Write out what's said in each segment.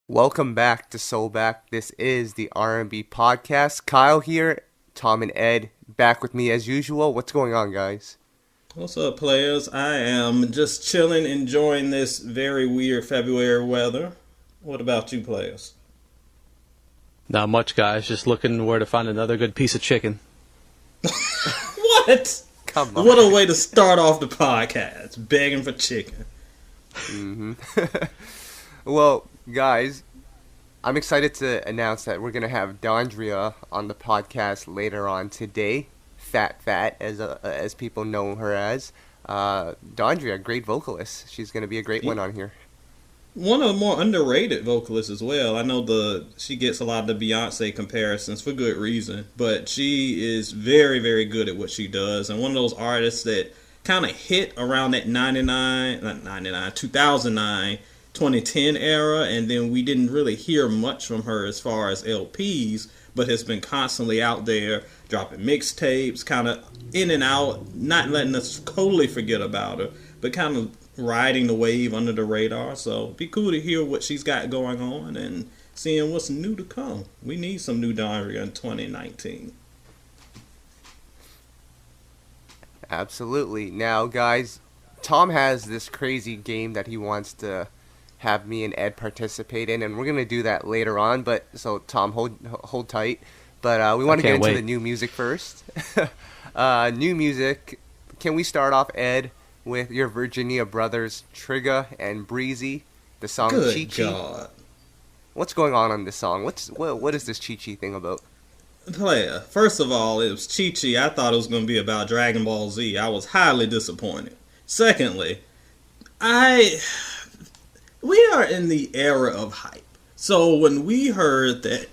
Welcome back to SoulBack. This is the R&B podcast. Kyle here, Tom and Ed back with me as usual. What's going on, guys? What's up, players? I am just chilling, enjoying this very weird February weather. What about you, players? Not much, guys. Just looking where to find another good piece of chicken. What? Come on. What a way to start off the podcast, begging for chicken. Well, guys, I'm excited to announce that we're going to have Dondria on the podcast later on today. Fat, as people know her as. Dondria, great vocalist. She's going to be a great one on here. One of the more underrated vocalists as well. I know she gets a lot of the Beyonce comparisons for good reason, but she is very, very good at what she does. And one of those artists that kind of hit around that 2009, 2010 era, and then we didn't really hear much from her as far as LPs, but has been constantly out there dropping mixtapes, kind of in and out, not letting us totally forget about her, but kind of riding the wave under the radar. So it'd be cool to hear what she's got going on and seeing what's new to come. We need some new Dondria in 2019. Absolutely. Now, guys, Tom has this crazy game that he wants to have me and Ed participate in, and we're gonna do that later on. But so, Tom, hold tight. But we want to get into the new music first. New music. Can we start off, Ed, with your Virginia Brothers, Trigga and Breezy, the song Good Chi Chi? God. What's going on this song? What is this Chi Chi thing about? Player, first of all, it was Chi Chi. I thought it was going to be about Dragon Ball Z. I was highly disappointed. Secondly, we are in the era of hype. So when we heard that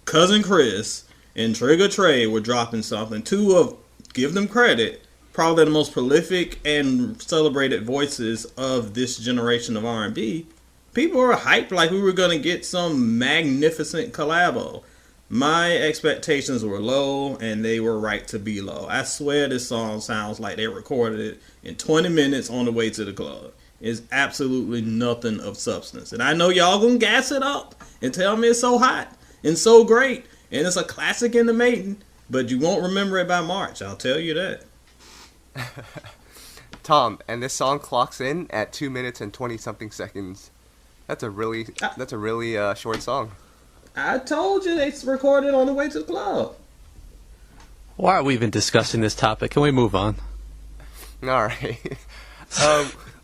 Cousin Chris and Trigga Trey were dropping something, two of, give them credit, probably the most prolific and celebrated voices of this generation of R&B, people were hyped like we were going to get some magnificent collabo. My expectations were low, and they were right to be low. I swear this song sounds like they recorded it in 20 minutes on the way to the club. It's absolutely nothing of substance. And I know y'all gonna gas it up and tell me it's so hot and so great, and it's a classic in the making, but you won't remember it by March, I'll tell you that. Tom, and this song clocks in at 2 minutes and 20-something seconds. That's a really short song. I told you they recorded on the way to the club. Why are we even discussing this topic? Can we move on? All right.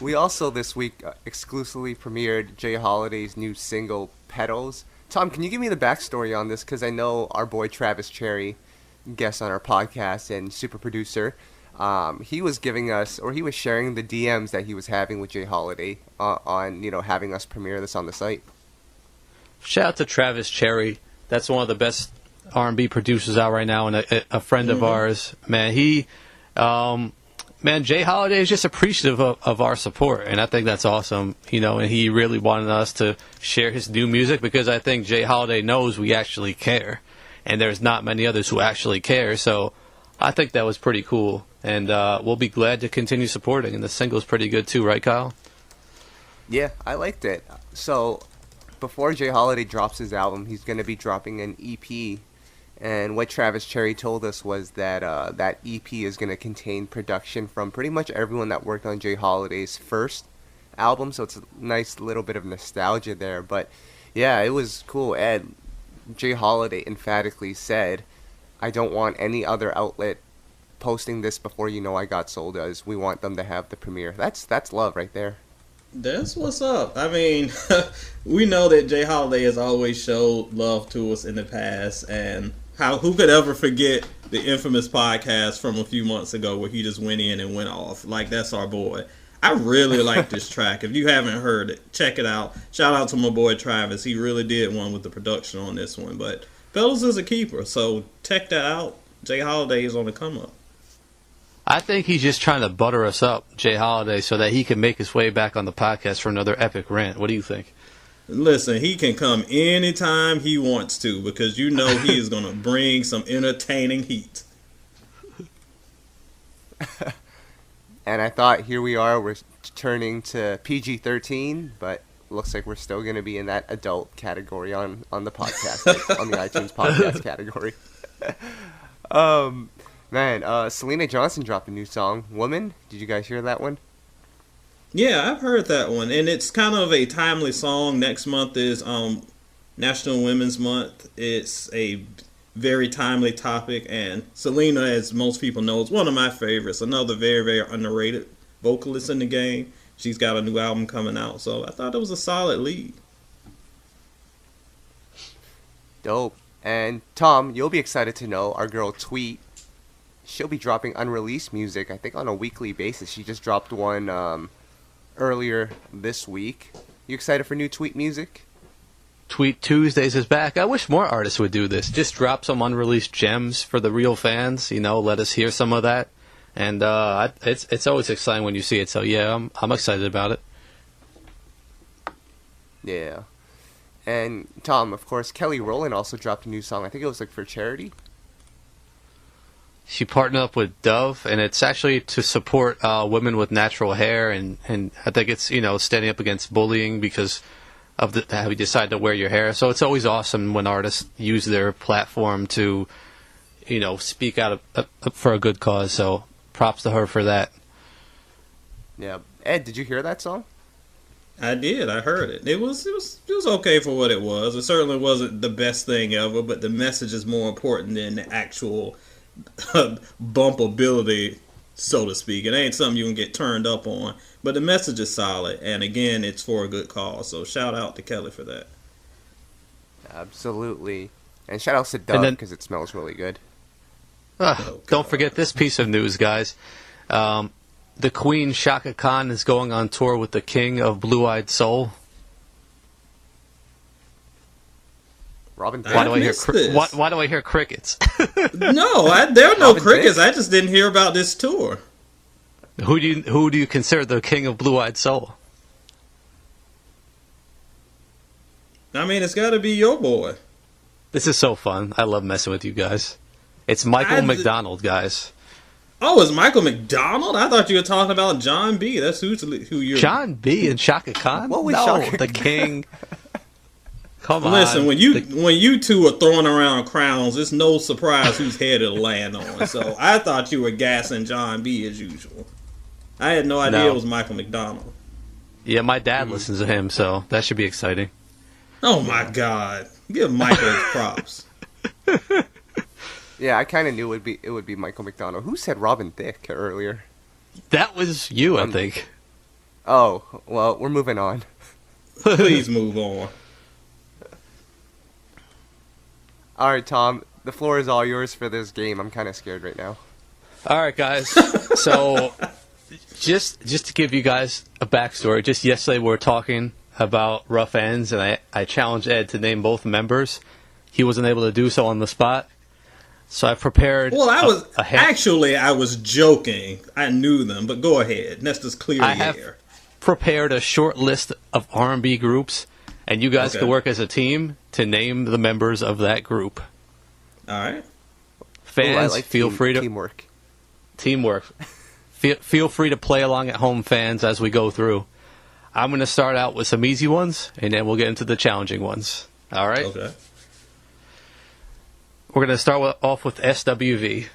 We also this week exclusively premiered Jay Holiday's new single, Petals. Tom, can you give me the backstory on this? Because I know our boy Travis Cherry, guest on our podcast and super producer, he was giving us, or he was sharing the DMs that he was having with Jay Holiday on, having us premiere this on the site. Shout out to Travis Cherry. That's one of the best R&B producers out right now, and a friend of ours. Man, Jay Holiday is just appreciative of our support, and I think that's awesome. And he really wanted us to share his new music because I think Jay Holiday knows we actually care, and there's not many others who actually care. So I think that was pretty cool, and we'll be glad to continue supporting. And the single's pretty good too, right, Kyle? Yeah, I liked it. So before Jay Holiday drops his album, he's going to be dropping an EP. And what Travis Cherry told us was that that EP is going to contain production from pretty much everyone that worked on Jay Holiday's first album. So it's a nice little bit of nostalgia there. But yeah, it was cool. Ed, Jay Holiday emphatically said, I don't want any other outlet posting this before I Got Soul does. We want them to have the premiere. That's love right there. That's what's up. I mean, we know that Jay Holiday has always showed love to us in the past, and who could ever forget the infamous podcast from a few months ago where he just went in and went off? Like, that's our boy. I really like this track. If you haven't heard it, check it out. Shout out to my boy Travis. He really did one with the production on this one. But Petals is a keeper, so check that out. Jay Holiday is on the come up. I think he's just trying to butter us up, Jay Holiday, so that he can make his way back on the podcast for another epic rant. What do you think? Listen, he can come anytime he wants to because he is going to bring some entertaining heat. And I thought, here we are, we're turning to PG-13, but looks like we're still going to be in that adult category on the podcast, on the iTunes podcast category. Man, Syleena Johnson dropped a new song, Woman. Did you guys hear that one? Yeah, I've heard that one, and it's kind of a timely song. Next month is National Women's Month. It's a very timely topic, and Syleena, as most people know, is one of my favorites. Another very, very underrated vocalist in the game. She's got a new album coming out, so I thought it was a solid lead. Dope. And Tom, you'll be excited to know our girl Tweet. She'll be dropping unreleased music, I think, on a weekly basis. She just dropped one earlier this week. You excited for new Tweet music? Tweet Tuesdays is back. I wish more artists would do this. Just drop some unreleased gems for the real fans. Let us hear some of that. And it's always exciting when you see it. So yeah, I'm excited about it. Yeah. And Tom, of course, Kelly Rowland also dropped a new song. I think it was like for charity. She partnered up with Dove, and it's actually to support women with natural hair, and I think it's standing up against bullying because of how you decide to wear your hair. So it's always awesome when artists use their platform to speak out for a good cause. So props to her for that. Yeah, Ed, did you hear that song? I did. I heard it. It was okay for what it was. It certainly wasn't the best thing ever, but the message is more important than the actual bumpability, so to speak. It ain't something you can get turned up on, but the message is solid, and again, it's for a good cause. So shout out to Kelly for that. Absolutely, and shout out to Dove because it smells really good. Don't forget this piece of news, guys. The Queen Chaka Khan is going on tour with the King of Blue-Eyed Soul. Robin, why do I hear crickets? No, there are no crickets. I just didn't hear about this tour. Who do you consider the King of Blue-Eyed Soul? I mean, it's got to be your boy. This is so fun. I love messing with you guys. It's Michael McDonald, guys. Oh, it's Michael McDonald? I thought you were talking about John B. That's who you're... John B. and Chaka Khan? What was Chaka the King? Come on. Listen, when you two are throwing around crowns, it's no surprise whose head it'll land on. So I thought you were gassing John B. as usual. I had no idea it was Michael McDonald. Yeah, my dad listens to him, so that should be exciting. Oh my God! Give Michael his props. Yeah, I kind of knew it would be Michael McDonald. Who said Robin Thicke earlier? That was you, I think. Oh, well, we're moving on. Please move on. All right, Tom, the floor is all yours for this game. I'm kind of scared right now. All right, guys. So, just to give you guys a backstory, just yesterday we were talking about rough ends, and I challenged Ed to name both members. He wasn't able to do so on the spot. So I prepared. Well, I was joking. I knew them, but go ahead. Let's just clear the air. I have prepared a short list of R&B groups, and you guys can work as a team to name the members of that group. All right. Fans, feel free to teamwork. Feel free to play along at home, fans, as we go through. I'm going to start out with some easy ones, and then we'll get into the challenging ones. All right. Okay. We're going to start off with SWV.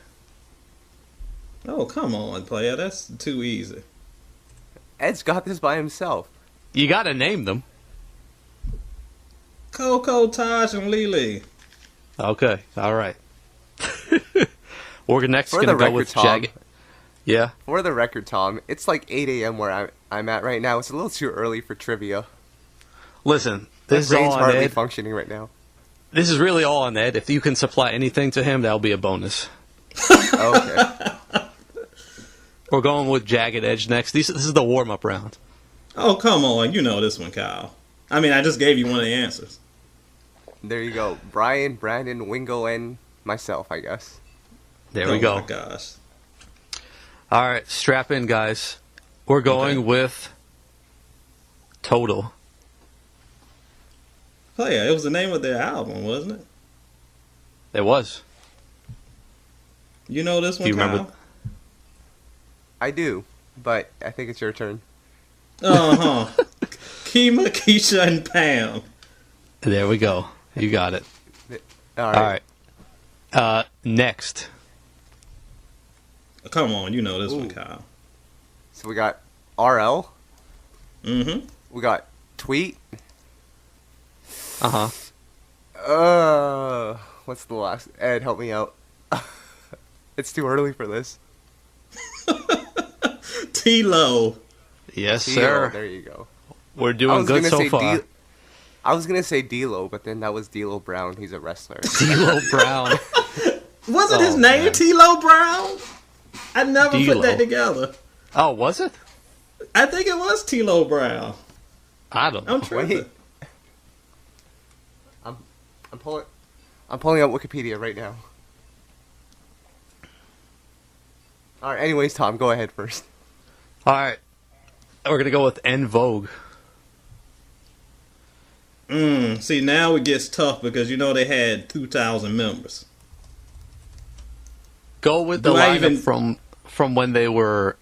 Oh, come on, player. That's too easy. Ed's got this by himself. You got to name them. Coco, Taj, and Lily. Okay. All right. We're next going to go with Jagged. Yeah. For the record, Tom, it's like 8 a.m. where I'm at right now. It's a little too early for trivia. Listen, this My is brain's all hardly Ed. functioning right now. This is really all on Ed. If you can supply anything to him, that'll be a bonus. Okay. We're going with Jagged Edge next. This is the warm-up round. Oh, come on. You know this one, Kyle. I mean, I just gave you one of the answers. There you go. Brian, Brandon, Wingo, and myself, I guess. There we go. Oh, my gosh. All right, strap in, guys. We're going with Total. Oh, yeah, it was the name of their album, wasn't it? It was. You know this one, Do you Kyle? remember? I do, but I think it's your turn. Uh-huh. Kima, Keisha, and Pam. There we go. You got it. All All right. right. Next. Come on, you know this Ooh. one, Kyle. So we got RL. Mm-hmm. We got Tweet. Uh-huh. What's the last? Ed, help me out. It's too early for this. T-Lo. Yes, D-Lo, sir. there you go. We're doing good so far. I was gonna say D-Lo, but then that was D-Lo Brown. He's a wrestler. D'Lo Brown. Wasn't his Oh, name man. T-Lo Brown? I never D-Lo. put that together. Oh, was it? I think it was T-Lo Brown. I don't know. I'm tripping. Wait. I'm pulling up Wikipedia right now. All right. Anyways, Tom, go ahead first. All right. We're going to go with En Vogue. See, now it gets tough because you know they had 2,000 members. Go with the Do I lineup even- from when they were,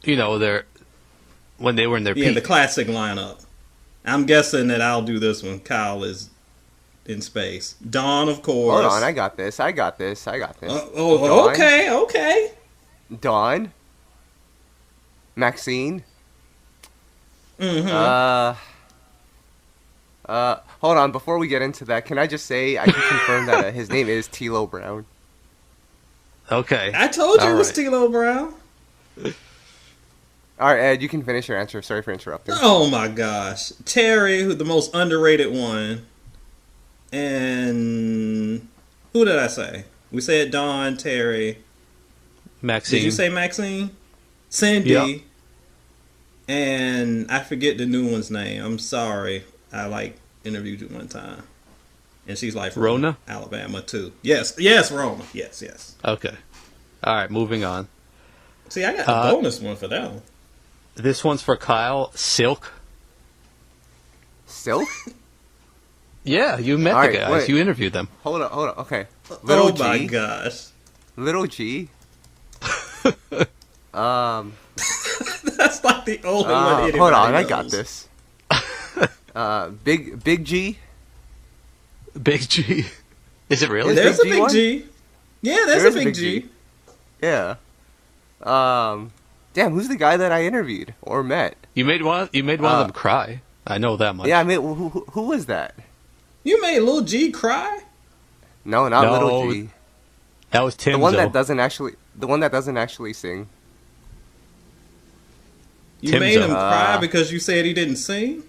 when they were in their Yeah, peak. the classic lineup. I'm guessing that I'll do this one. Kyle is in space. Dawn, of course. Hold on, I got this. Dawn. Okay. Dawn. Maxine. Mm-hmm. Hold on. Before we get into that, can I just say I can confirm that his name is T-Lo Brown. Okay. I told you All it was right. T-Lo Brown. All right, Ed, you can finish your answer. Sorry for interrupting. Oh my gosh. Terry, who the most underrated one. And who did I say? We said Dawn, Terry. Maxine. Did you say Maxine? Cindy. Yep. And I forget the new one's name. I'm sorry. I interviewed you one time. And she's like from Rona? Alabama too. Yes, Rona. Yes. Okay. All right, moving on. See, I got a bonus one for that one. This one's for Kyle. Silk. Silk? Yeah, you met All the right, guys. wait. You interviewed them. Hold on. Okay. Oh my gosh. Little G. That's like the only one anybody hold on, I knows. got this. Big G. Big G. Is it really? Is There's a Big G big one? G. Yeah, there's There is a big G. Yeah. Damn, who's the guy that I interviewed or met? You made one of them cry. I know that much. Yeah, I mean, who was that? You made Lil G cry? No, not No, Little G. That was Timzo. The one that doesn't actually sing. You made him Timzo. cry because you said he didn't sing?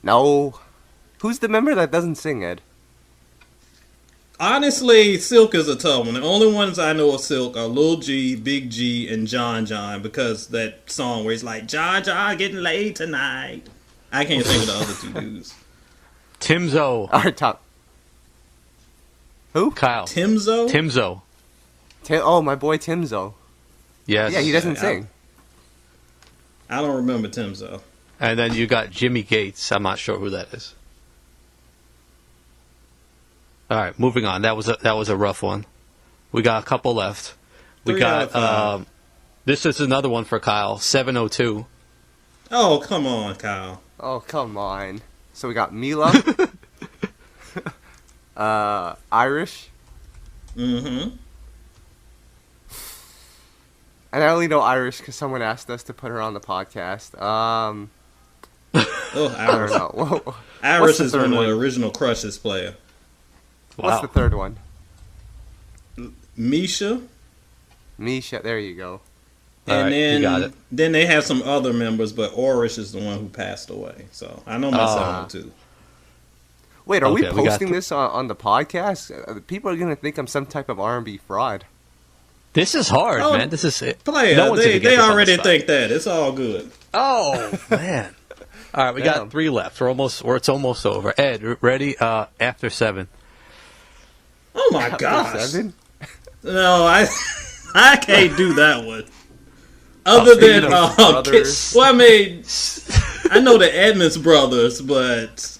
No. Who's the member that doesn't sing, Ed? Honestly, Silk is a tough one. The only ones I know of Silk are Lil G, Big G, and John because that song where it's like, John getting laid tonight. I can't think of the other two dudes. Timzo. All right, top. Who? Kyle. Timzo? Timzo. Oh, my boy Timzo. Yes. Yeah, he doesn't Yeah, sing. I don't remember Timzo. And then you got Jimmy Gates. I'm not sure who that is. All right, moving on. That was a rough one. We got a couple left. We 3 out of got 5. this is another one for Kyle. 702. Oh, come on, Kyle. Oh, come on. So we got Mila. Irish. Mm-hmm. And I only know Irish because someone asked us to put her on the podcast. Oh, I don't Iris. know. What's Iris the is third one of one? the original Crushes player. What's the third one? Misha. Misha. There you go. All And right, then, you got it. then they have some other members, but Orish is the one who passed away. So I know myself too. Wait, are we Okay, we got posting this on the podcast? People are gonna think I'm some type of R&B fraud. This is hard, Oh, man. This is it. Player, No one's gonna they get this on the already spot. think that. It's all good. Oh man. All right, we Damn. got 3 left. It's almost over. Ed, ready? After 7. Oh my After gosh. 7? No, I can't do that one. Other than speaking of brothers. well, I mean, I know the Edmonds brothers, but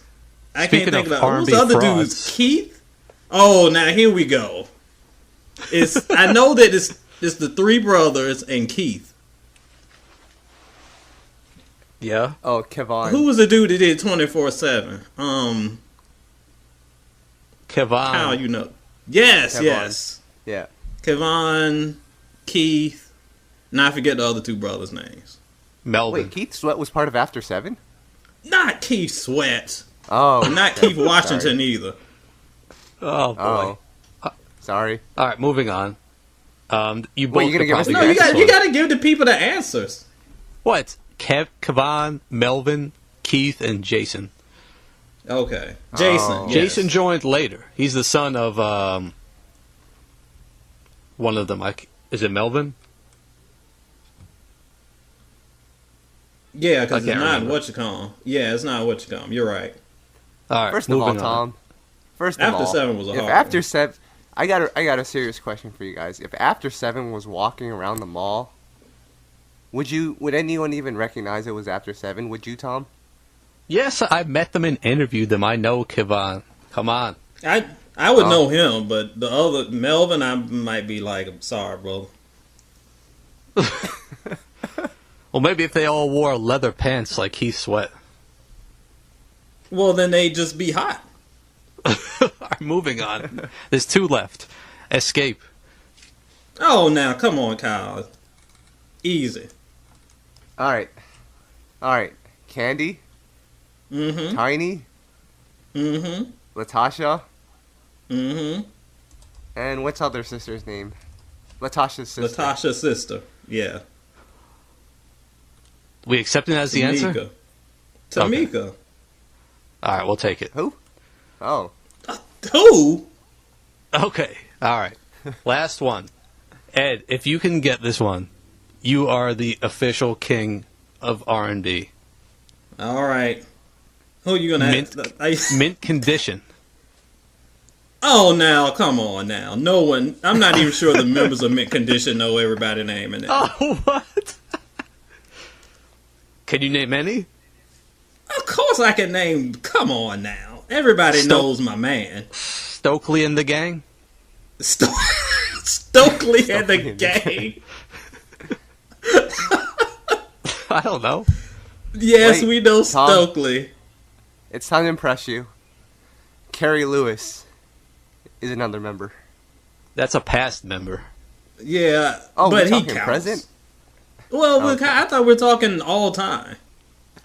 I Speaking can't think of of who's R&B the other frauds. dudes. Keith. Oh, now here we go. I know that it's the 3 brothers and Keith. Yeah. Oh, Kevon. Who was the dude that did 24/7? Kevon. How you know? Yes, Kevon. yes. Yeah. Kevon, Keith, and I forget the other two brothers' names. Melvin. Wait, Keith Sweat was part of After 7? Not Keith Sweat. Oh. And not Keith Washington either. Oh, boy. Oh. Sorry. All right, moving on. You both Wait, you gonna give us could No, probably the guess you this got one. to give the people the answers. What? Kevon, Melvin, Keith, and Jason. Okay, Jason. Oh. Yes. Jason joined later. He's the son of one of them. Is it Melvin? Yeah, because I it's can't not remember. what you call. Yeah, it's not what you call. You're right. All right. First of all, moving on. Tom. First of After all, 7 was a if hard After one. 7, I got a serious question for you guys. If After 7 was walking around the mall, would anyone even recognize it was After 7? Would you, Tom? Yes, I met them and interviewed them. I know Kevon. Come on. I would know him, but the other Melvin, I might be like, I'm sorry, brother. Well, maybe if they all wore leather pants like Keith Sweat. Well, then they just be hot. All right, moving on. There's 2 left. Escape. Oh, now come on, Kyle. Easy. All right. Candy, Mm-hmm. Tiny, Mm-hmm. Latasha, Mm-hmm. and what's other sister's name? Latasha's sister. Latasha's sister. Yeah. We accepting that as the answer? Tamika. Tamika. All right, we'll take it. Who? Oh. Who? Okay. All right. Last one. Ed, if you can get this one, you are the official king of R&B. All right. Who you gonna ask? Mint condition. Oh, now come on, now. No one. I'm not even sure the members of Mint Condition know everybody's name in it. Oh, what? Can you name any? Of course, I can name. Come on, now. Everybody knows my man. Stokely and the gang? Stokely and the gang. I don't know. Yes, Wait, we know Tom? Stokely. It's time to impress you. Carrie Lewis is another member. That's a past member. Yeah, Oh, but we're he talking counts. present? Well, Okay. I thought we were talking all time.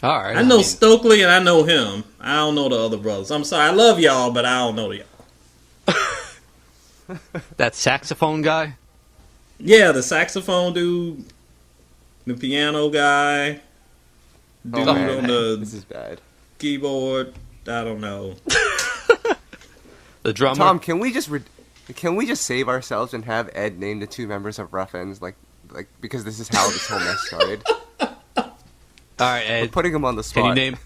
All right. I know mean, Stokely and I know him. I don't know the other brothers. I'm sorry. I love y'all, but I don't know y'all. that saxophone guy? Yeah, the saxophone dude, the piano guy, dude Oh, man. on This the is bad. keyboard. I don't know. The drummer? Tom, can we just save ourselves and have Ed name the 2 members of Rough Ends, like because this is how this whole mess started. All right, We're Ed. putting him on the spot. Can you name...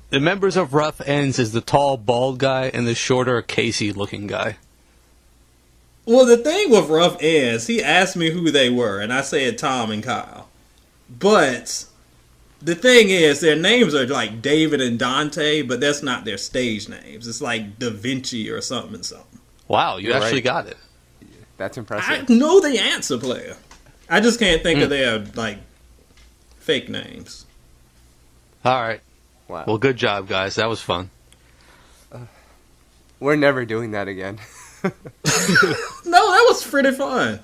The members of Rough Ends is the tall, bald guy and the shorter, Casey-looking guy. Well, the thing with Rough Ends, he asked me who they were, and I said Tom and Kyle. But the thing is, their names are like David and Dante, but that's not their stage names. It's like Da Vinci or something. Wow, you You're actually right. got it. That's I impressive. know the answer, player. I just can't think of their like fake names. All right. Wow. Well, good job, guys. That was fun. We're never doing that again. No, that was pretty fun.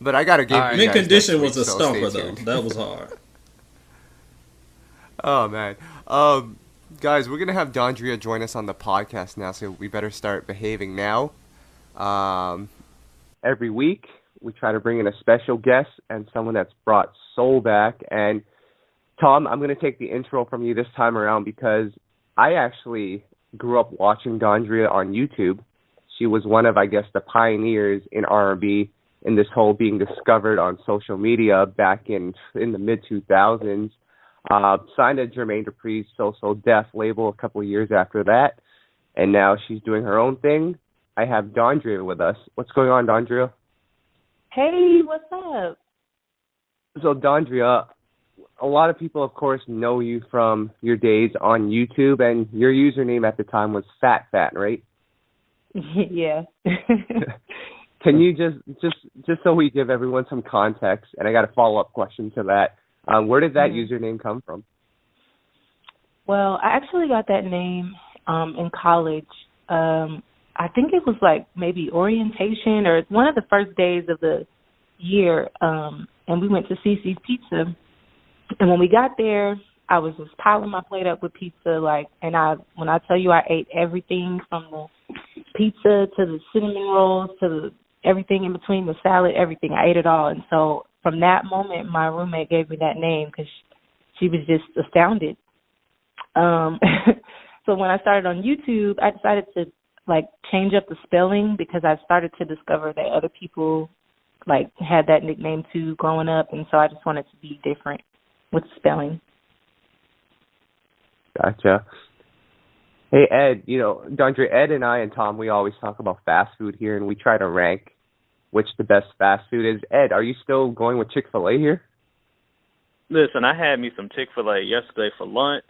But I gotta give All right. you Mint guys Condition next was a week, so stumper, stay though. tuned. That was hard. Oh man. Guys, we're gonna have Dondria join us on the podcast now, so we better start behaving now. Every week we try to bring in a special guest and someone that's brought SoulBack. And Tom, I'm gonna take the intro from you this time around because I actually grew up watching Dondria on YouTube. She was one of, I guess, the pioneers in R&B in this whole being discovered on social media back in the mid-2000s. Signed to Jermaine Dupri's So Def label a couple of years after that, and now she's doing her own thing. I have Dondria with us. What's going on, Dondria? Hey, what's up? So, Dondria, a lot of people, of course, know you from your days on YouTube, and your username at the time was Fat, right? Yeah. Can you just so we give everyone some context, and I got a follow-up question to that, Where did that username come from? Well, I actually got that name in college. I think it was like maybe orientation or one of the first days of the year, and we went to CC's Pizza. And when we got there, I was just piling my plate up with pizza, when I tell you I ate everything from the pizza to the cinnamon rolls to everything in between, the salad, everything. I ate it all. And so from that moment, my roommate gave me that name because she was just astounded. So when I started on YouTube, I decided to change up the spelling because I started to discover that other people had that nickname too growing up, and so I just wanted to be different with spelling. Gotcha. Hey, Ed, Dondria, Ed and I and Tom, we always talk about fast food here, and we try to rank which the best fast food is. Ed, are you still going with Chick-fil-A here? Listen, I had me some Chick-fil-A yesterday for lunch.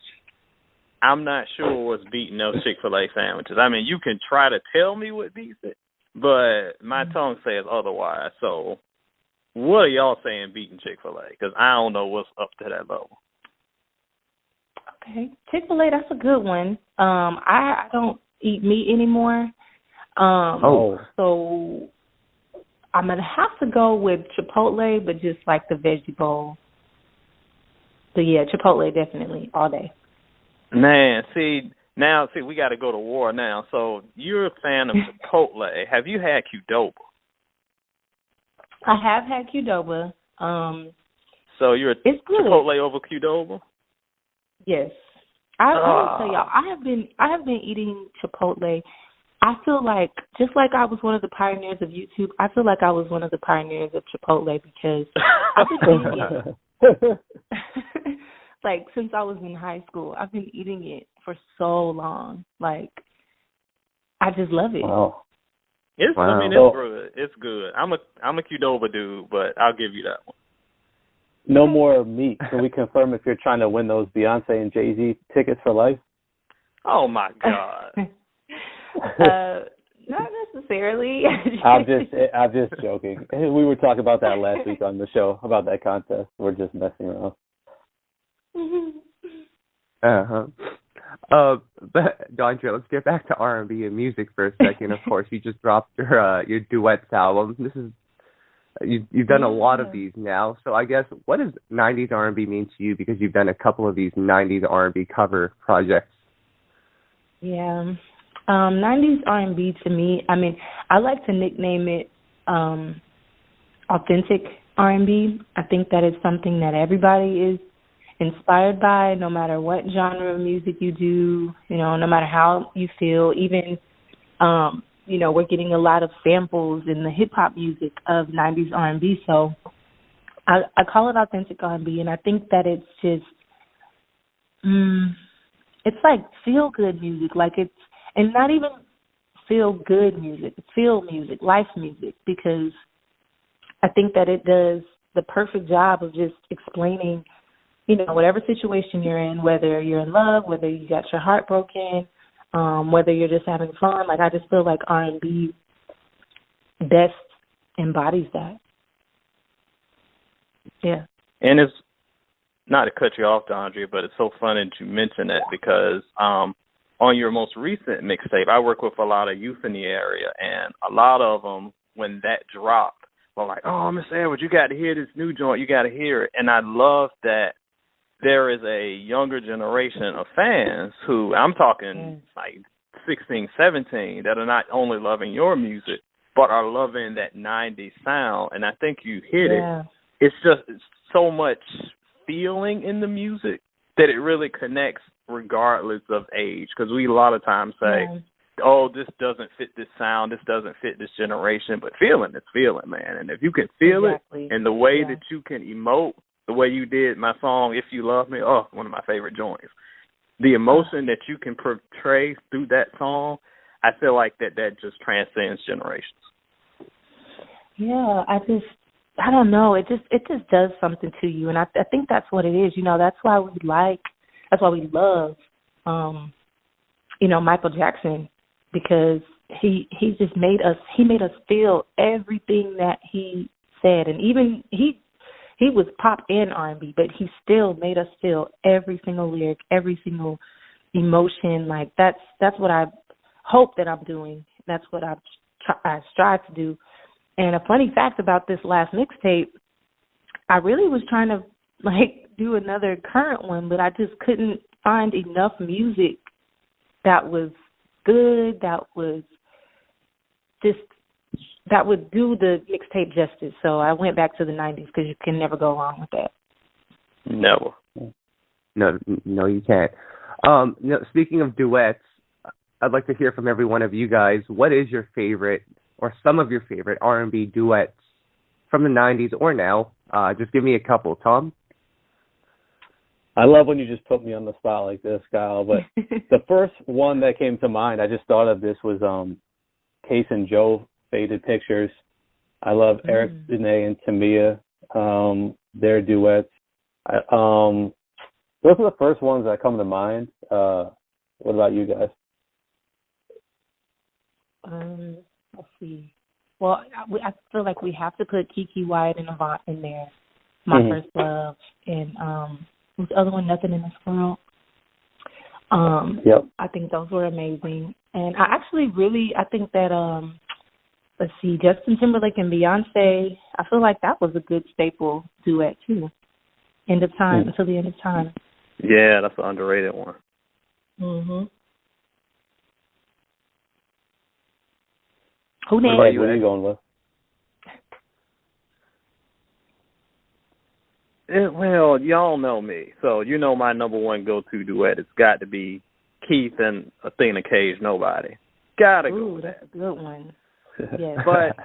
I'm not sure what's beating those Chick-fil-A sandwiches. I mean, you can try to tell me what beats it, but my tongue says otherwise. So what are y'all saying beating Chick-fil-A? Because I don't know what's up to that level. Okay. Chick-fil-A, that's a good one. I don't eat meat anymore. So I'm going to have to go with Chipotle, but just like the veggie bowl. So, yeah, Chipotle definitely all day. Man, see, we got to go to war now. So you're a fan of Chipotle. Have you had Qdoba? I have had Qdoba. So you're it's good. Chipotle over Qdoba? Yes. I will tell y'all, I have been eating Chipotle. I feel like, just like I was one of the pioneers of YouTube, I feel like I was one of the pioneers of Chipotle because I've been eating it. Since I was in high school, I've been eating it for so long. I just love it. Wow. It's good. It's good. I'm a Qdoba dude, but I'll give you that one. No more meat. Can we confirm if you're trying to win those Beyonce and Jay-Z tickets for life? Oh my God. Not necessarily. I'm just joking. We were talking about that last week on the show about that contest. We're just messing around. But Dondria, let's get back to R&B and music for a second. Of course, you just dropped your duets album. This is you've done a lot of these now. So I guess what does 90s R&B mean to you? Because you've done a couple of these 90s R&B cover projects. Yeah, 90s R&B to me. I mean, I like to nickname it authentic R&B. I think that is something that everybody is inspired by, no matter what genre of music you do, no matter how you feel. Even, we're getting a lot of samples in the hip-hop music of 90s R&B, so I call it authentic R&B, and I think that it's just, it's like feel-good music, and not even feel-good music, it's feel music, life music, because I think that it does the perfect job of just explaining whatever situation you're in, whether you're in love, whether you got your heart broken, whether you're just having fun. I just feel like R&B best embodies that. Yeah. And it's not to cut you off, Dondria, but it's so funny that you mention that because on your most recent mixtape, I work with a lot of youth in the area, and a lot of them, when that dropped, were like, "Oh, Miss Edwards, you got to hear this new joint. You got to hear it." And I love that there is a younger generation of fans who, I'm talking 16, 17, that are not only loving your music, but are loving that 90s sound. And I think you hit it. It's so much feeling in the music that it really connects regardless of age. Because we a lot of times say, oh, this doesn't fit this sound, this doesn't fit this generation. But feeling is feeling, man. And if you can feel it and the way that you can emote, the way you did my song, If You Love Me, one of my favorite joints. The emotion that you can portray through that song, I feel like that just transcends generations. Yeah, I don't know. It just does something to you, and I think that's what it is. That's why we love, Michael Jackson, because he just made us feel everything that he said, and even he he was pop and R&B, but he still made us feel every single lyric, every single emotion. Like that's what I hope that I'm doing. That's what I strive to do. And a funny fact about this last mixtape, I really was trying to like do another current one, but I just couldn't find enough music that was good, that would do the mixtape justice. So I went back to the 90s because you can never go wrong with that. No, you can't. Speaking of duets, I'd like to hear from every one of you guys. What is your favorite or some of your favorite R&B duets from the 90s or now? Just give me a couple. Tom? I love when you just put me on the spot like this, Kyle. But the first one that came to mind, I just thought of this, was Case and Joe, Faded Pictures. I love Eric Benet and Tamia, their duets. Those are the first ones that come to mind. What about you guys? Let's see. Well, I feel like we have to put Kiki Wyatt and Avant in there. My First Love, and what's the other one? Nothing in This World. Yep. I think those were amazing. And I actually I think that, let's see, Justin Timberlake and Beyonce, I feel like that was a good staple duet, too. End of Time, Until the End of Time. Yeah, that's an underrated one. Mm-hmm. Who next? What are you going with? Well, y'all know me, so you know my number one go-to duet. It's got to be Keith and Athena Cage, Nobody. Gotta go with that. That's a good one. Yeah. But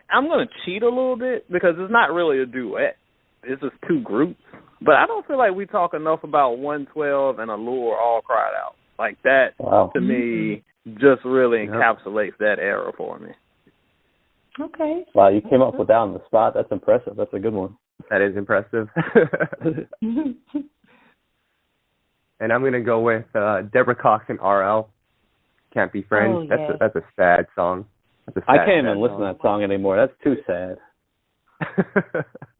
I'm going to cheat a little bit because it's not really a duet. It's just two groups. But I don't feel like we talk enough about 112 and Allure all cried out. Like that, to me, just really encapsulates that era for me. Okay. Wow, you came up with that on the spot. That's impressive. That's a good one. That is impressive. And I'm going to go with Deborah Cox and RL. Can't Be Friends. Oh, yeah. That's a sad song. I can't even listen to that song anymore. That's too sad.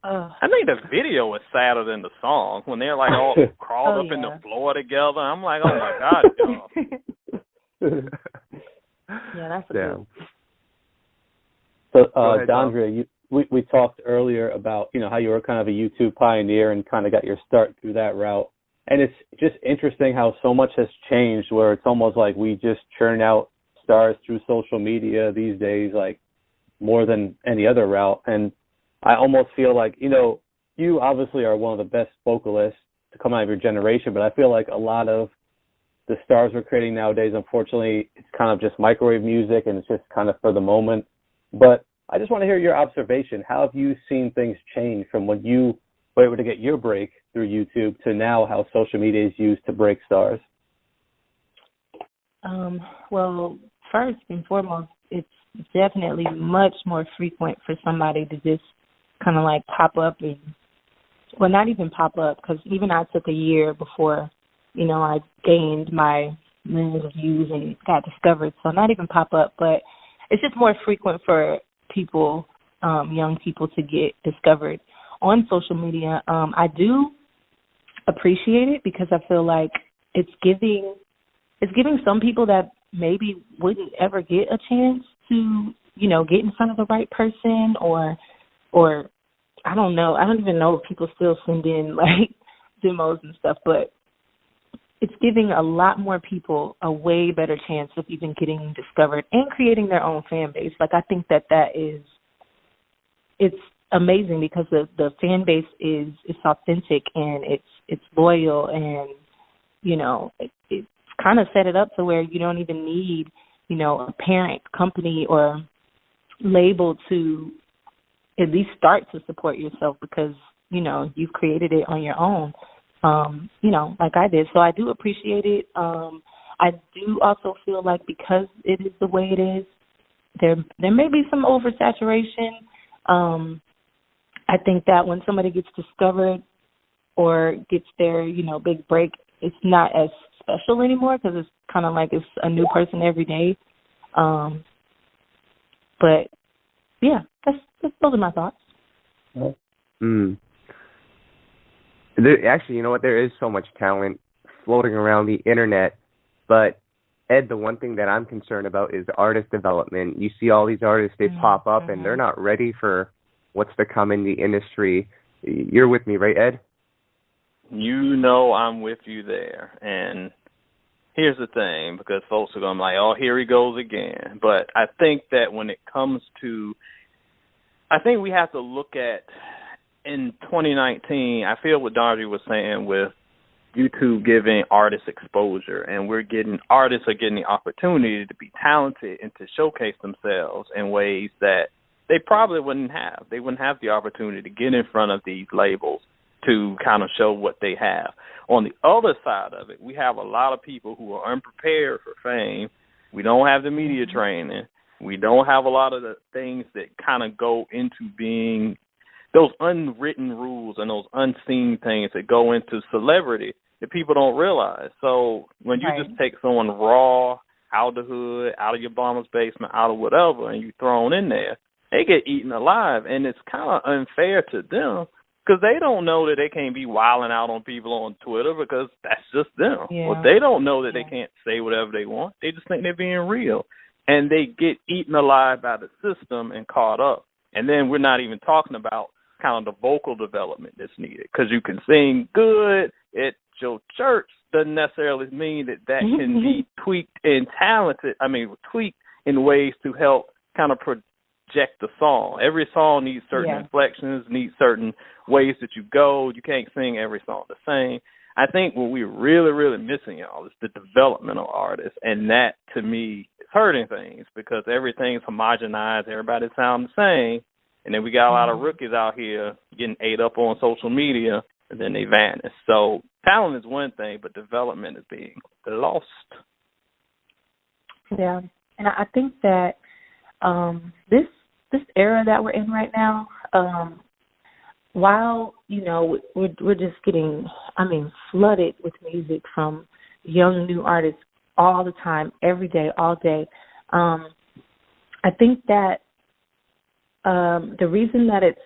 I think the video was sadder than the song when they're like all crawled up in the floor together. I'm like, oh my God, y'all. Yeah, that's a good one. So, Dondria, we talked earlier about, how you were kind of a YouTube pioneer and kind of got your start through that route. And it's just interesting how so much has changed, where it's almost like we just churn out stars through social media these days, like more than any other route. And I almost feel like, you obviously are one of the best vocalists to come out of your generation, but I feel like a lot of the stars we're creating nowadays, unfortunately, it's kind of just microwave music and it's just kind of for the moment. But I just want to hear your observation. How have you seen things change from when you were able to get your break through YouTube to now how social media is used to break stars? Well, first and foremost, it's definitely much more frequent for somebody to just kind of like pop up and, well, not even pop up, because even I took a year before, I gained my millions of views and got discovered. So not even pop up, but it's just more frequent for people, young people, to get discovered on social media. I do appreciate it because I feel like it's giving some people that maybe wouldn't ever get a chance to, get in front of the right person or I don't know. I don't even know if people still send in like demos and stuff, but it's giving a lot more people a way better chance of even getting discovered and creating their own fan base. Like, I think that it's amazing because the fan base is authentic and it's loyal, and it's kind of set it up to where you don't even need a parent company or label to at least start to support yourself, because you've created it on your own, like I did. So I do appreciate it. I do also feel like because it is the way it is, there may be some oversaturation. I think that when somebody gets discovered or gets their, big break, it's not as special anymore because it's kind of like it's a new person every day. But, yeah, those are my thoughts. Actually, you know what? There is so much talent floating around the internet, but Ed, the one thing that I'm concerned about is artist development. You see all these artists, they pop up, and they're not ready for what's to come in the industry. You're with me, right, Ed? You know I'm with you there. And here's the thing, because folks are going to be like, oh, here he goes again. But I think that when it comes to, I think we have to look at, in 2019, I feel what Dondria was saying with YouTube giving artists exposure, and artists are getting the opportunity to be talented and to showcase themselves in ways that they probably wouldn't have. They wouldn't have the opportunity to get in front of these labels to kind of show what they have. On the other side of it, we have a lot of people who are unprepared for fame. We don't have the media training. We don't have a lot of the things that kind of go into being those unwritten rules and those unseen things that go into celebrity that people don't realize. So when you just take someone raw, out of the hood, out of your mama's basement, out of whatever, and you thrown in there, they get eaten alive. And it's kind of unfair to them because they don't know that they can't be wilding out on people on Twitter because that's just them. Yeah. Well, they don't know that they can't say whatever they want. They just think they're being real. And they get eaten alive by the system and caught up. And then we're not even talking about kind of the vocal development that's needed, because you can sing good at your church doesn't necessarily mean that can be tweaked and tweaked in ways to help kind of project the song. Every song needs certain inflections, needs certain ways that you go. You can't sing every song the same. I think what we're really, really missing, y'all, is the development of artists, and that, to me, is hurting things because everything's homogenized, everybody sounds the same. And then we got a lot of rookies out here getting ate up on social media, and then they vanish. So talent is one thing, but development is being lost. Yeah, and I think that this era that we're in right now, while, we're just getting, flooded with music from young new artists all the time, every day, all day, I think that the reason that it's,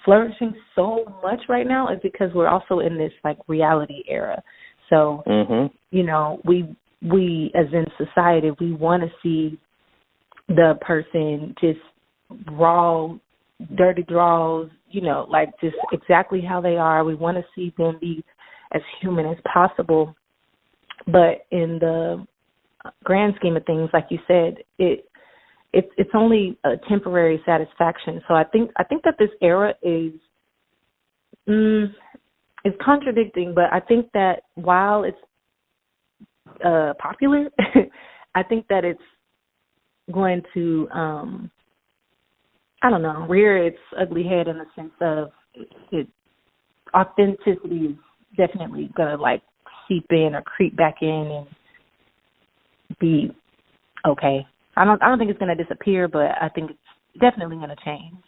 flourishing so much right now is because we're also in this reality era. So, we as in society, we want to see the person just raw, dirty draws, just exactly how they are. We want to see them be as human as possible. But in the grand scheme of things, like you said, it's only a temporary satisfaction. So I think that this era is contradicting, but I think that while it's popular, I think that it's going to rear its ugly head in the sense of authenticity is definitely gonna seep in or creep back in and be okay. I don't think it's going to disappear, but I think it's definitely going to change.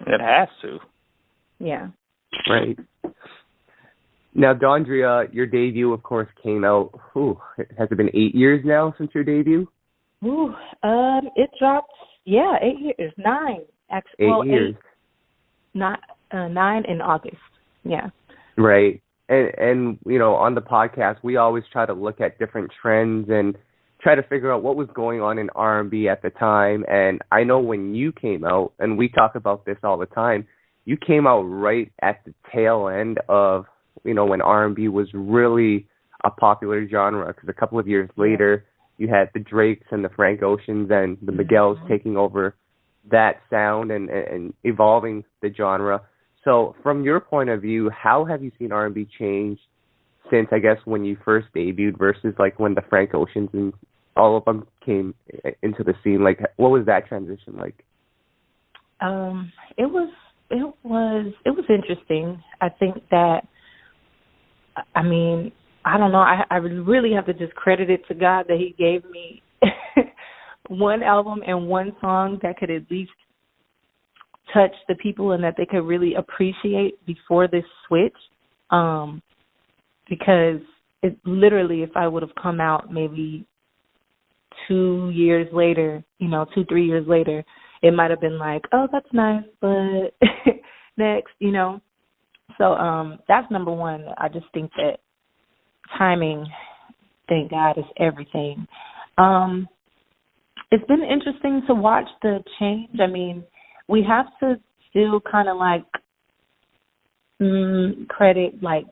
It has to. Yeah. Right. Now, Dondria, your debut, of course, came out, has it been 8 years now since your debut? It dropped, 8 years, 9. Actually, 8 years. 9 in August, yeah. Right. And on the podcast, we always try to look at different trends and try to figure out what was going on in R&B at the time. And I know when you came out, and we talk about this all the time, you came out right at the tail end of, when R&B was really a popular genre, because a couple of years later, you had the Drakes and the Frank Oceans and the Miguels taking over that sound and evolving the genre. So from your point of view, how have you seen R&B change since, I guess, when you first debuted versus when the Frank Oceans and all of them came into the scene? What was that transition like? It was interesting. I think that, I don't know. I really have to just credit it to God that He gave me one album and one song that could at least touch the people and that they could really appreciate before this switch. Because it literally, if I would have come out maybe 2 years later, 2-3 years later, it might have been like, oh, that's nice, but next, you know. So that's number one. I just think that timing, thank God, is everything. It's been interesting to watch the change. I mean, we have to still kind of like credit like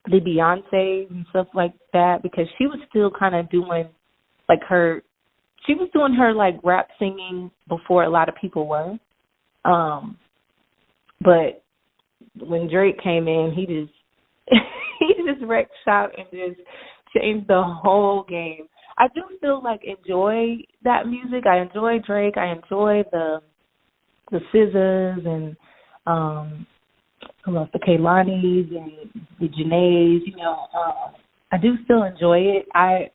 the Beyonce and stuff like that, because she was still kind of doing like she was doing her like rap singing before a lot of people were. But when Drake came in, he just wrecked shop and just changed the whole game. I do still like enjoy that music. I enjoy Drake. I enjoy the SZAs and the Kailanis and the Janaes. You know, I do still enjoy it. I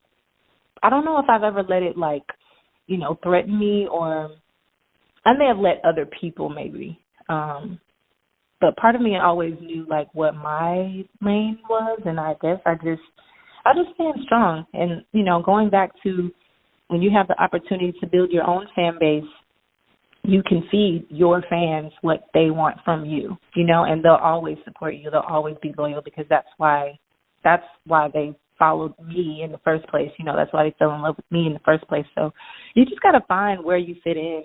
don't know if I've ever let it like, you know, threaten me, or I may have let other people maybe. But part of me always knew like what my lane was, and I guess I just stand strong. And, you know, going back to when you have the opportunity to build your own fan base, you can feed your fans what they want from you, you know, and they'll always support you. They'll always be loyal, because that's why they followed me in the first place. You know, that's why they fell in love with me in the first place. So you just got to find where you fit in.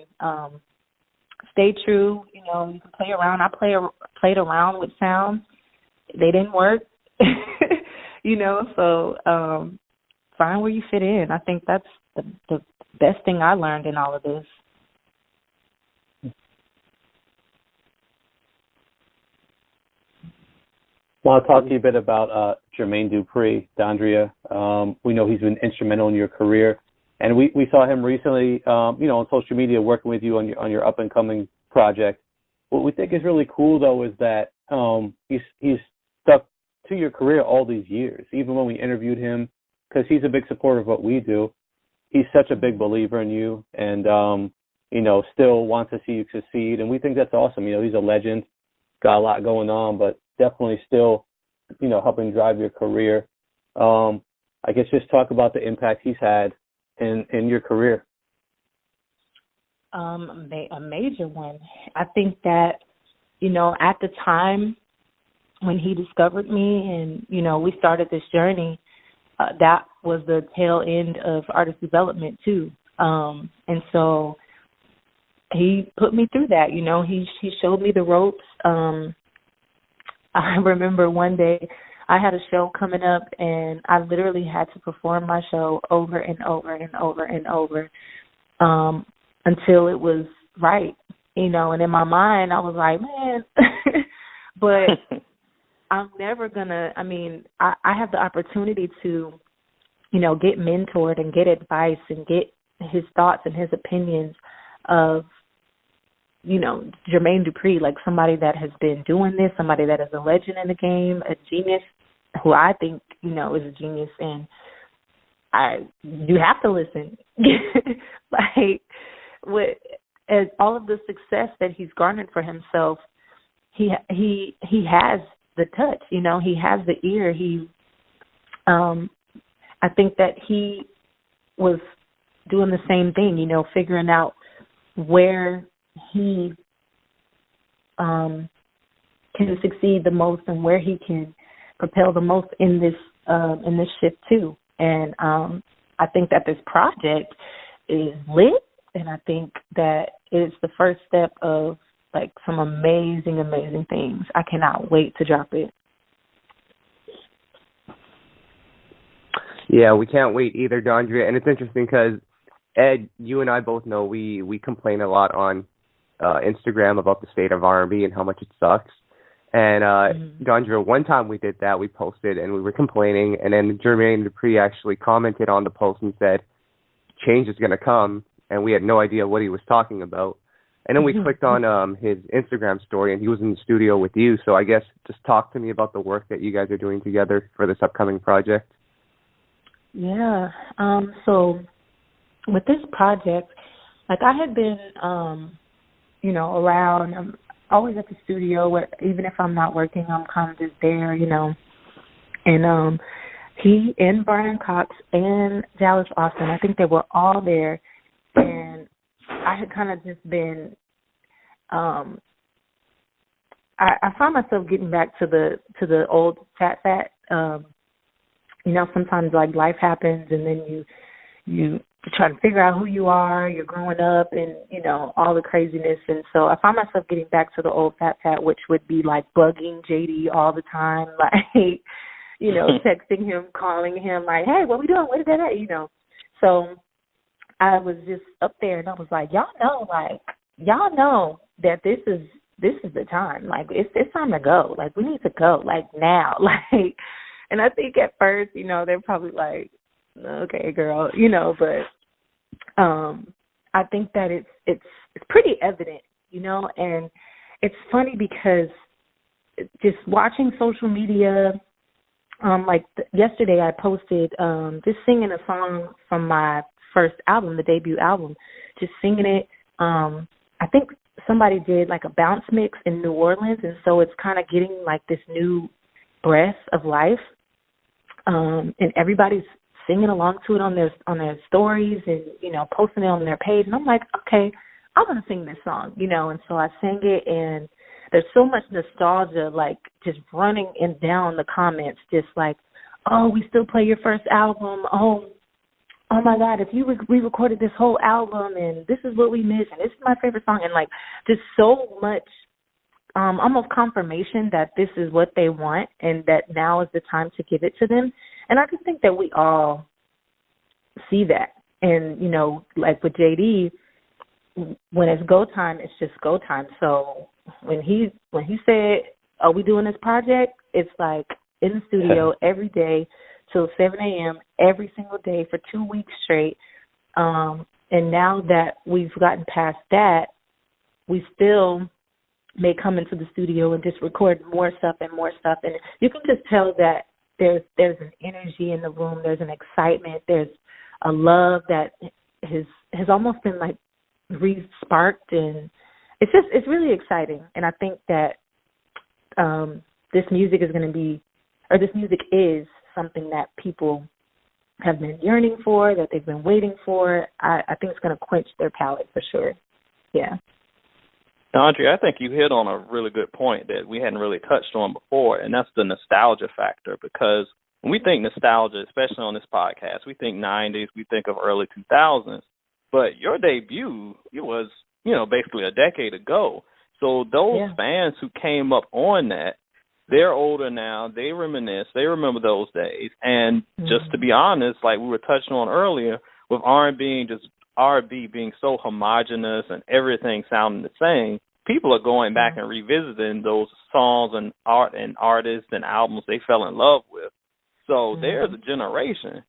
Stay true. You know, you can play around. I played around with sounds. They didn't work. You know, so find where you fit in. I think that's the best thing I learned in all of this. I want to talk to you a bit about Jermaine Dupri, Dondria. We know he's been instrumental in your career, and we saw him recently, you know, on social media working with you on your up and coming project. What we think is really cool though is that he's stuck to your career all these years, even when we interviewed him, because he's a big supporter of what we do. He's such a big believer in you, and you know, still wants to see you succeed, and we think that's awesome. You know, he's a legend, got a lot going on, but definitely still, you know, helping drive your career. I guess just talk about the impact he's had in your career. A major one. I think that, you know, at the time when he discovered me and, you know, we started this journey, that was the tail end of artist development too. And so he put me through that, you know, he showed me the ropes. I remember one day I had a show coming up and I literally had to perform my show over and over and over and over until it was right, you know, and in my mind I was like, man, but I'm never gonna, I mean, I have the opportunity to, you know, get mentored and get advice and get his thoughts and his opinions of, you know, Jermaine Dupri, like somebody that has been doing this, somebody that is a legend in the game, a genius, who I think, you know, is a genius, and you have to listen. Like, as all of the success that he's garnered for himself, he has the touch, you know, he has the ear. I think that he was doing the same thing, you know, figuring out where he can succeed the most and where he can propel the most in this shift too. And I think that this project is lit, and I think that it's the first step of like some amazing, amazing things. I cannot wait to drop it. Yeah, we can't wait either, Dondria. And it's interesting because, Ed, you and I both know we complain a lot on Instagram about the state of R&B and how much it sucks. And Dondria, one time we did that, we posted and we were complaining, and then Jermaine Dupri actually commented on the post and said, change is going to come, and we had no idea what he was talking about. And then we clicked on his Instagram story, and he was in the studio with you. So I guess just talk to me about the work that you guys are doing together for this upcoming project. Yeah. So with this project, like I had been, you know, around. I'm always at the studio where even if I'm not working, I'm kind of just there, you know. And he and Brian Cox and Dallas Austin, I think they were all there. And I had kind of just been, I find myself getting back to the old fat. You know, sometimes like life happens, and then you try to figure out who you are. You're growing up, and you know all the craziness. And so I find myself getting back to the old fat, which would be like bugging JD all the time, like, you know, texting him, calling him, like, hey, what we doing? What is that? You know. So I was just up there, and I was like, y'all know that this is the time. Like, it's time to go. Like, we need to go, like, now. Like, and I think at first, you know, they're probably like, okay, girl, you know, but I think that it's pretty evident, you know, and it's funny because just watching social media, yesterday I posted just singing a song from my first album, the debut album, just singing it. I think somebody did like a bounce mix in New Orleans, and so it's kind of getting like this new breath of life, and everybody's singing along to it on their stories and, you know, posting it on their page. And I'm like, okay, I want to sing this song, you know. And so I sang it, and there's so much nostalgia, like, just running and down the comments, just like, oh, we still play your first album. Oh my God, if we recorded this whole album, and this is what we miss, and this is my favorite song. And, like, just so much almost confirmation that this is what they want and that now is the time to give it to them. And I just think that we all see that. And, you know, like with JD, when it's go time, it's just go time. So when he said, are we doing this project? It's like in the studio every day till 7 a.m. every single day for 2 weeks straight. And now that we've gotten past that, we still may come into the studio and just record more stuff. And you can just tell that there's an energy in the room. There's an excitement. There's a love that has almost been like re-sparked, and it's really exciting. And I think that this music is something that people have been yearning for, that they've been waiting for. I think it's going to quench their palate for sure. Yeah. Dondria, I think you hit on a really good point that we hadn't really touched on before, and that's the nostalgia factor. Because when we think nostalgia, especially on this podcast, we think 90s, we think of early 2000s. But your debut, it was, you know, basically a decade ago. So those fans who came up on that, they're older now. They reminisce. They remember those days. And just to be honest, like we were touching on earlier, with R&B being so homogenous and everything sounding the same, people are going back and revisiting those songs and artists and albums they fell in love with. So there's a generation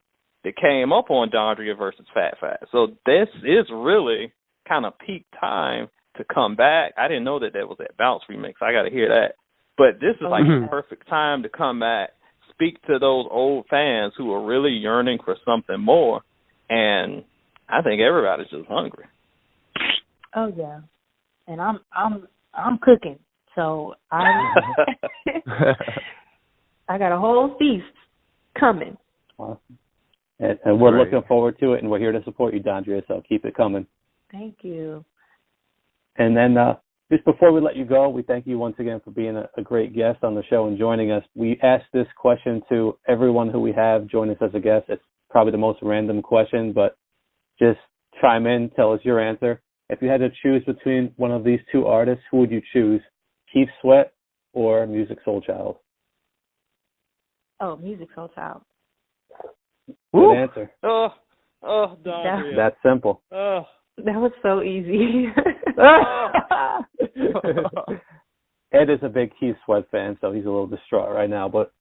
that came up on Dondria versus Fat. So this is really kind of peak time to come back. I didn't know that was that Bounce remix. I got to hear that. But this is like the perfect time to come back, speak to those old fans who are really yearning for something more. And I think everybody's just hungry. Oh yeah, and I'm cooking, so I got a whole feast coming. Awesome. And we're looking forward to it, and we're here to support you, Dondria. So keep it coming. Thank you. And then just before we let you go, we thank you once again for being a great guest on the show and joining us. We ask this question to everyone who we have join us as a guest. It's probably the most random question, but just chime in, tell us your answer. If you had to choose between one of these two artists, who would you choose? Keith Sweat or Musiq Soulchild? Oh, Musiq Soulchild. Good answer. Dondria. That's simple. That was so easy. Ed is a big Keith Sweat fan, so he's a little distraught right now, but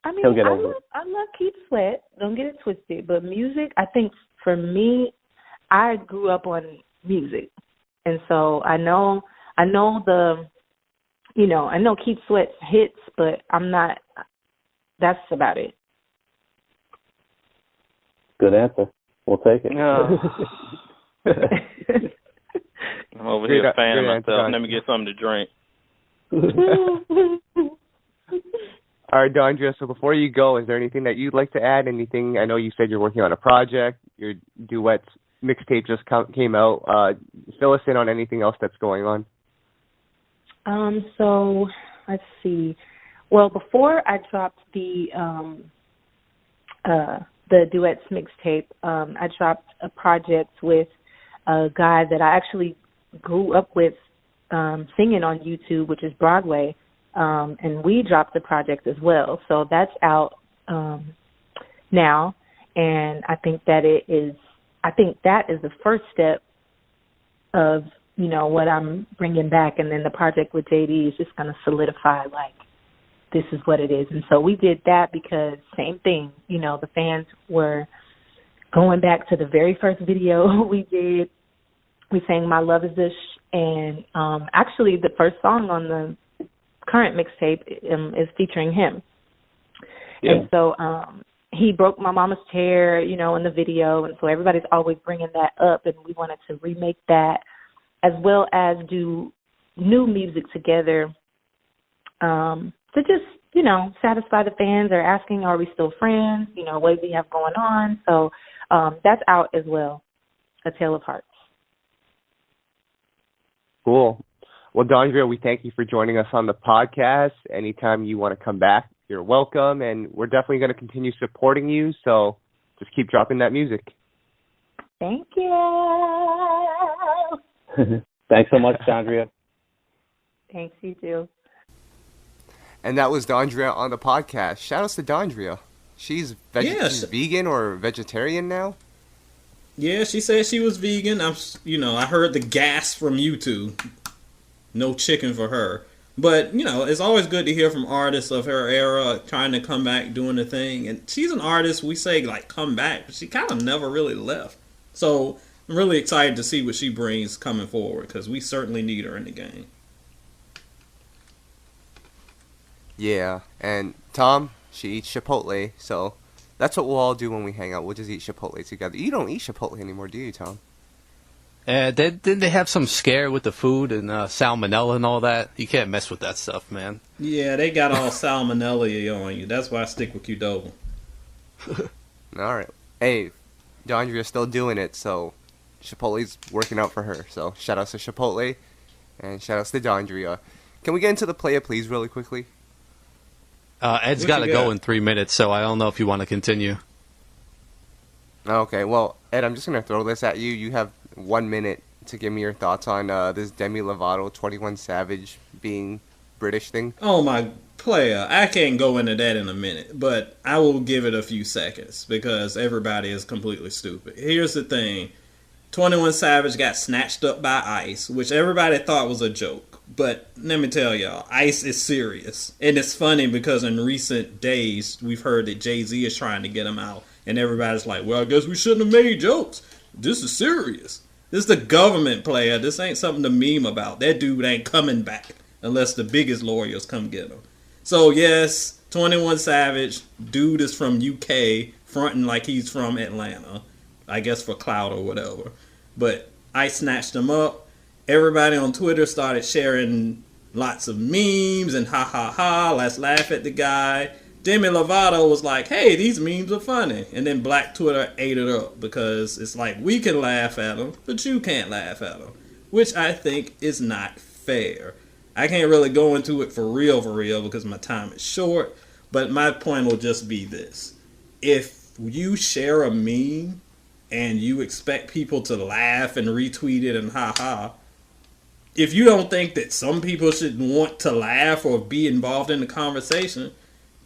I mean, he'll get over it. I love Keith Sweat. Don't get it twisted. But music, I think for me, I grew up on music, and so I know Keith Sweat's hits, but I'm not. That's about it. Good answer. We'll take it. I'm over here fanning myself. Let me get something to drink. All right, Dondria, so before you go, is there anything that you'd like to add? Anything? I know you said you're working on a project, your duets mixtape just came out. Fill us in on anything else that's going on. So let's see. Well, before I dropped the duets mixtape, I dropped a project with a guy that I actually grew up with singing on YouTube, which is Broadway, and we dropped the project as well. So that's out now, and I think that is the first step of, you know, what I'm bringing back, and then the project with JD is just going to solidify, like, this is what it is. And so we did that because same thing, you know, the fans were going back to the very first video we did. We sang My Love Is This, and actually the first song on the current mixtape is featuring him. Yeah. And so he broke my mama's chair, you know, in the video, and so everybody's always bringing that up, and we wanted to remake that as well as do new music together to just, you know, satisfy the fans. They're asking, are we still friends? You know, what do we have going on? So that's out as well, A Tale of Hearts. Cool. Well, Dondria, we thank you for joining us on the podcast. Anytime you want to come back, you're welcome, and we're definitely going to continue supporting you, so just keep dropping that music. Thank you. Thanks so much, Dondria. Thanks, you too. And that was Dondria on the podcast. Shout outs to Dondria. She's she's vegan or vegetarian now? Yeah, she said she was vegan. I heard the gas from YouTube. No chicken for her. But, you know, it's always good to hear from artists of her era trying to come back, doing the thing. And she's an artist, we say, like, come back. But she kind of never really left. So I'm really excited to see what she brings coming forward, because we certainly need her in the game. Yeah, and Tom, she eats Chipotle, so that's what we'll all do when we hang out. We'll just eat Chipotle together. You don't eat Chipotle anymore, do you, Tom? Didn't they have some scare with the food and salmonella and all that? You can't mess with that stuff, man. Yeah, they got all salmonella on you. That's why I stick with Qdoba. All right. Hey, Dondria's still doing it, so Chipotle's working out for her. So shout outs to Chipotle and shout outs to Dondria. Can we get into the Play It Please really quickly? Ed's got to go in 3 minutes, so I don't know if you want to continue. Okay, well, Ed, I'm just going to throw this at you. You have 1 minute to give me your thoughts on this Demi Lovato 21 Savage being British thing. Oh, my player. I can't go into that in a minute, but I will give it a few seconds because everybody is completely stupid. Here's the thing. 21 Savage got snatched up by ICE, which everybody thought was a joke. But let me tell y'all, ICE is serious. And it's funny because in recent days, we've heard that Jay-Z is trying to get him out. And everybody's like, well, I guess we shouldn't have made jokes. This is serious. This is the government, player. This ain't something to meme about. That dude ain't coming back unless the biggest lawyers come get him. So, yes, 21 Savage, dude is from UK, fronting like he's from Atlanta. I guess for clout or whatever. But ICE snatched him up. Everybody on Twitter started sharing lots of memes and ha ha ha, let's laugh at the guy. Demi Lovato was like, hey, these memes are funny. And then Black Twitter ate it up because it's like, we can laugh at them, but you can't laugh at them. Which I think is not fair. I can't really go into it for real because my time is short. But my point will just be this. If you share a meme and you expect people to laugh and retweet it and ha ha, if you don't think that some people should want to laugh or be involved in the conversation,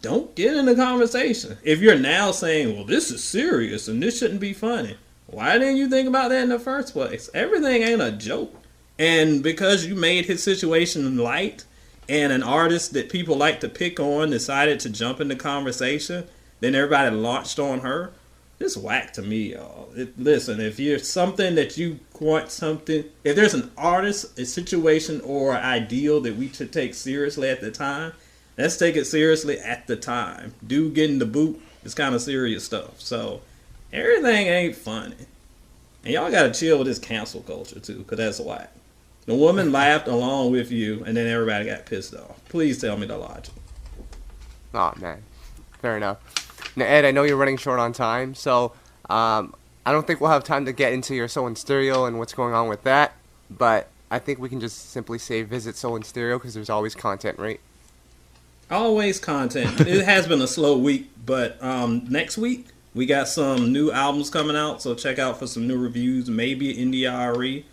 don't get in the conversation. If you're now saying, well, this is serious and this shouldn't be funny, why didn't you think about that in the first place? Everything ain't a joke. And because you made his situation light and an artist that people like to pick on decided to jump in the conversation, then everybody launched on her. It's whack to me, y'all. Listen, if you're something that you want something, if there's an artist, a situation, or an ideal that we should take seriously at the time, let's take it seriously at the time. Dude getting the boot is kind of serious stuff. So, everything ain't funny. And y'all gotta chill with this cancel culture, too, because that's whack. The woman laughed along with you, and then everybody got pissed off. Please tell me the logic. Oh, man. Fair enough. Now, Ed, I know you're running short on time, so I don't think we'll have time to get into your Soul in Stereo and what's going on with that, but I think we can just simply say visit Soul in Stereo because there's always content, right? Always content. It has been a slow week, but next week we got some new albums coming out, so check out for some new reviews, maybe Indie RE,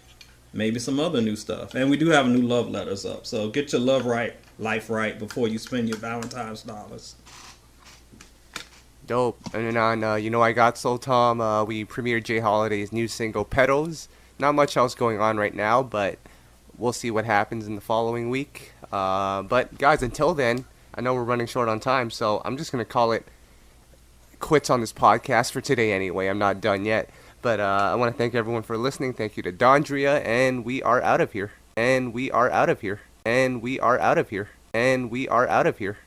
maybe some other new stuff. And we do have new love letters up, so get your love right, life right before you spend your Valentine's dollars. Dope. And then on You Know I Got Soul, Tom, we premiered Jay Holiday's new single, Petals. Not much else going on right now, but we'll see what happens in the following week. But guys, until then, I know we're running short on time, so I'm just going to call it quits on this podcast for today anyway. I'm not done yet. But I want to thank everyone for listening. Thank you to Dondria, and we are out of here. And we are out of here. And we are out of here. And we are out of here.